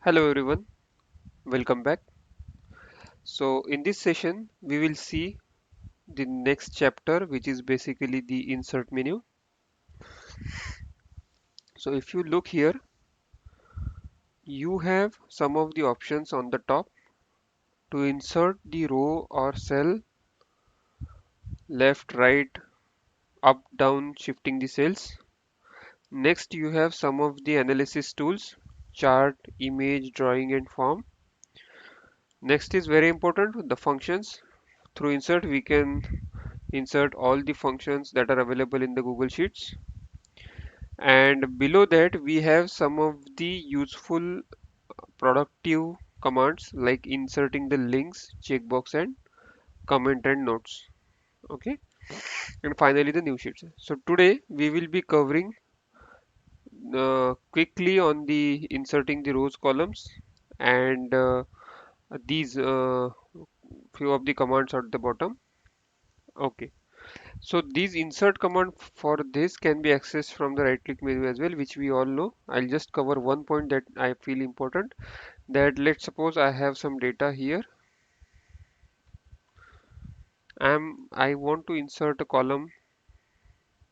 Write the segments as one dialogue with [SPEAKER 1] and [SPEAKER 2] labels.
[SPEAKER 1] Hello everyone, welcome back. So in this session we will see the next chapter, which is basically the insert menu. So if you look here, you have some of the options on the top to insert the row or cell, left, right, up, down, shifting the cells. Next you have some of the analysis tools, chart, image, drawing and form. Next is very important, the functions. Through insert we can insert all the functions that are available in the Google Sheets. And below that we have some of the useful productive commands like inserting the links, checkbox and comment and notes. Okay, and finally the new sheets. So today we will be covering quickly on the inserting the rows, columns, and these few of the commands at the bottom. Okay, so these insert command for this can be accessed from the right click menu as well, which we all know. I'll just cover one point that I feel important, that let's suppose I have some data here. I want to insert a column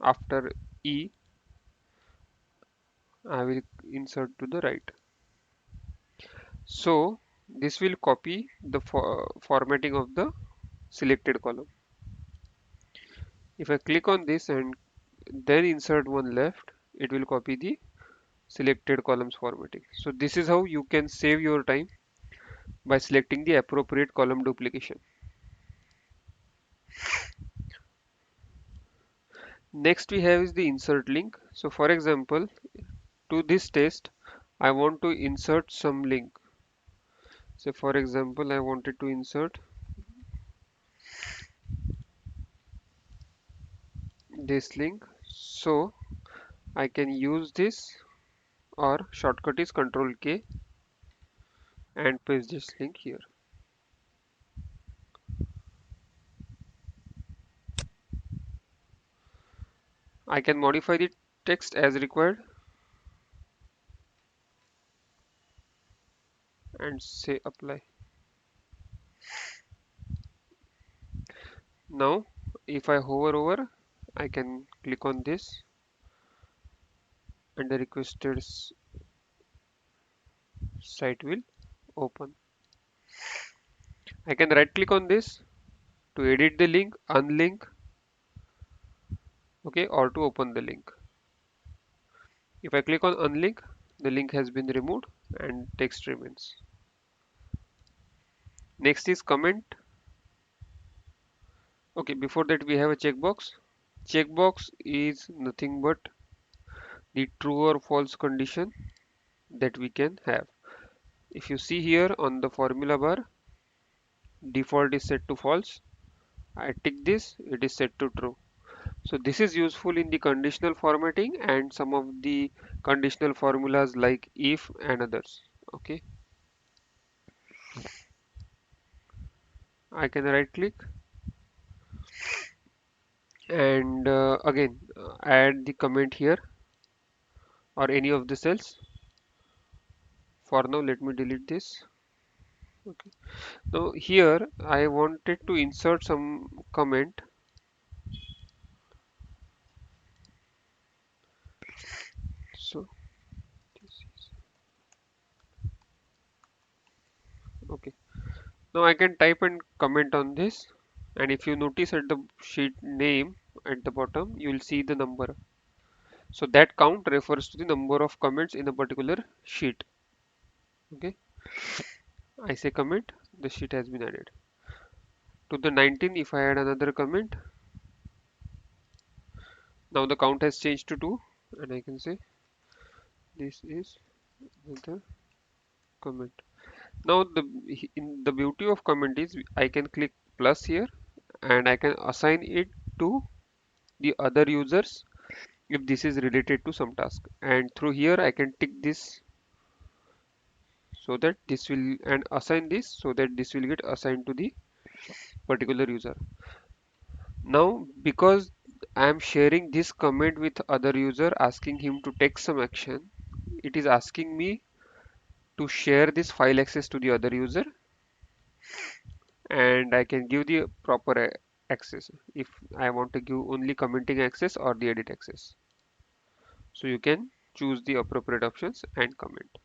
[SPEAKER 1] after E. I will insert to the right. So this will copy the formatting of the selected column. If I click on this and then insert one left, it will copy the selected columns formatting. So this is how you can save your time by selecting the appropriate column duplication. Next we have is the insert link. So for example, to this test, I want to insert some link. So for example, I wanted to insert this link. So I can use this, or shortcut is Control K and paste this link here. I can modify the text as required and say apply. Now if I hover over, I can click on this and the requested site will open. I can right click on this to edit the link, unlink, okay, or to open the link. If I click on unlink, the link has been removed and text remains. Next is comment. Okay, before that we have a checkbox. Checkbox is nothing but the true or false condition that we can have. If you see here on the formula bar, default is set to false. I tick this, it is set to true. So this is useful in the conditional formatting and some of the conditional formulas like if and others. Okay, I can right click and again add the comment here or any of the cells. For now let me delete this. Okay, now here I wanted to insert some comment. So okay, now I can type and comment on this, and if you notice at the sheet name at the bottom you will see the number. So that count refers to the number of comments in a particular sheet. Okay, I say comment, the sheet has been added. To the 19, if I add another comment, now the count has changed to 2, and I can say this is the comment. Now the beauty of comment is I can click plus here and I can assign it to the other users if this is related to some task, and through here I can tick this so that this will, and assign this so that this will get assigned to the particular user. Now because I am sharing this comment with other user asking him to take some action, it is asking me to share this file access to the other user, and I can give the proper access if I want to give only commenting access or the edit access. So you can choose the appropriate options and comment.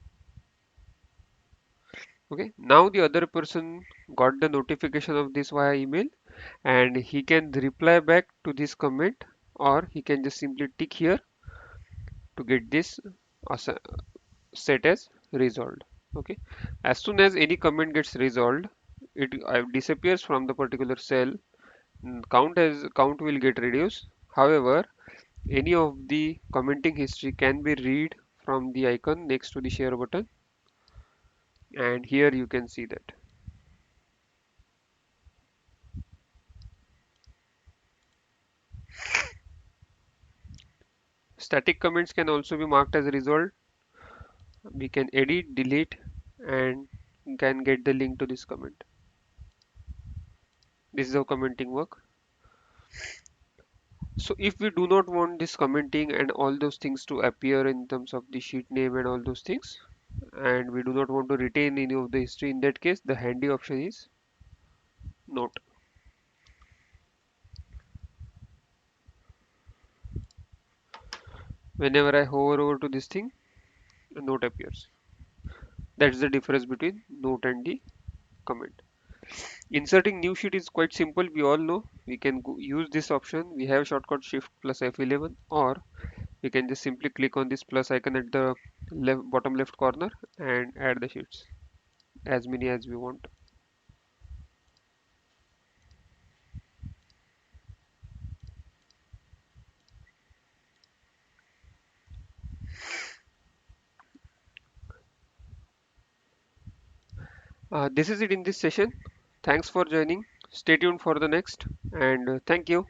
[SPEAKER 1] Okay, now the other person got the notification of this via email, and he can reply back to this comment, or he can just simply tick here to get this set as resolved. Okay, as soon as any comment gets resolved, it disappears from the particular cell. Count will get reduced. However, any of the commenting history can be read from the icon next to the share button, and here you can see that. Static comments can also be marked as resolved. We can edit, delete, and can get the link to this comment. This is how commenting work. So if we do not want this commenting and all those things to appear in terms of the sheet name and all those things, and we do not want to retain any of the history, in that case the handy option is note. Whenever I hover over to this thing, a note appears. That's the difference between note and the comment. Inserting new sheet is quite simple. We all know we can use this option. We have shortcut shift plus F11, or we can just simply click on this plus icon at the bottom left corner and add the sheets, as many as we want. This is it in this session. Thanks for joining. Stay tuned for the next, and thank you.